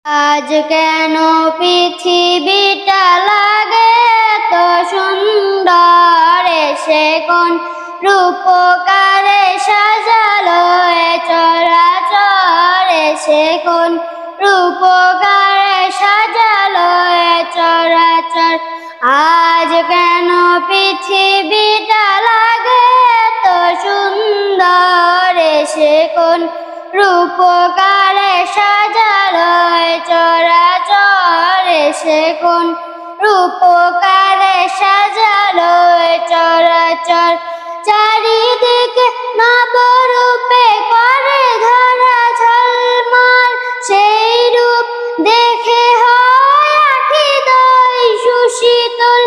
আজ কেন পৃথিবীটা লাগে তো সুন্দর, সে কোন রূপকারে সাজালো এ চরাচর, সে কোন রূপকারে সাজালো এ চরাচর। আজ কেন পৃথিবীটা লাগে তো সুন্দর, সে কোন রূপকারে সাজালো এ চরাচর, সে কোন রূপকারে সাজালো এ চরাচর। চারিদিকে নবরূপে করে ধরা ঝলমল, সেই রূপ দেখে হয় আখি দয় সুশীতল,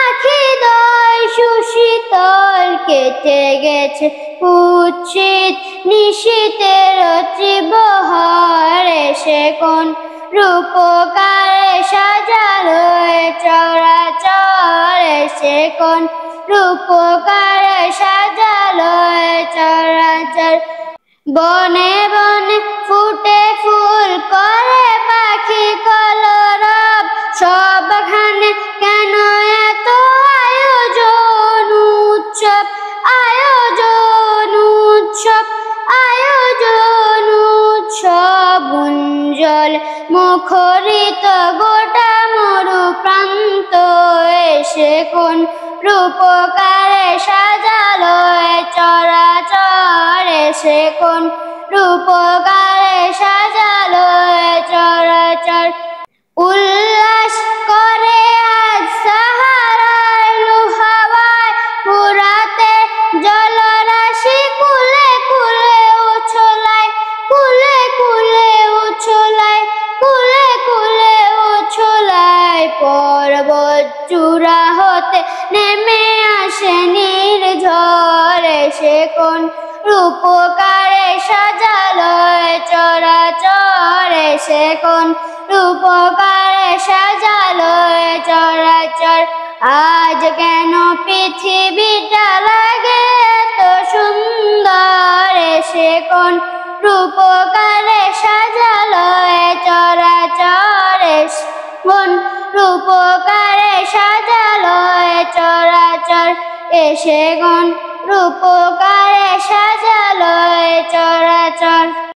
আখি দয় সুশীতল। কেটে গেছে কুৎসিত নিশীথের ত্রিবহর, সে কোন রূপকারে সাজালো এ চরাচর, সে কোন রূপকারে সাজালো এ চরাচর। বনে বনে ফুটে ফুল করে পাখি কলরব, সবখানে কেন এত আয়োজন উৎসব, আয়োজন উৎসব, আয়োজন উৎসব। গুঞ্জল মুখরিত গোটা মরু প্রান্ত, সে কোন রূপকারে সাজালো এ চরাচর, সে কোন রূপকারে সাজালো এ চরাচর। উল্লাস করে আজ সাহারার লুহাওয়ায়, পুরাতে জলরাশি কুলে কুলে উছলায়, কুলে কুলে উছলায়, কুলে কুলে উছলায়। পর্বত চূড়া হতে নেমে আসে নির্ঝর, সে কোন রূপকারে সাজালো এ চরাচর, সে কোন রূপকারে সাজালো এ চরাচর। আজ কেন পৃথিবীটা লাগে তো সুন্দর, সে কোন রূপকারে সাজালো এ চরাচর, কোন রূপকারে সাজালো এ চরাচর, সে কোন রূপকারে সাজালো এ চরাচর।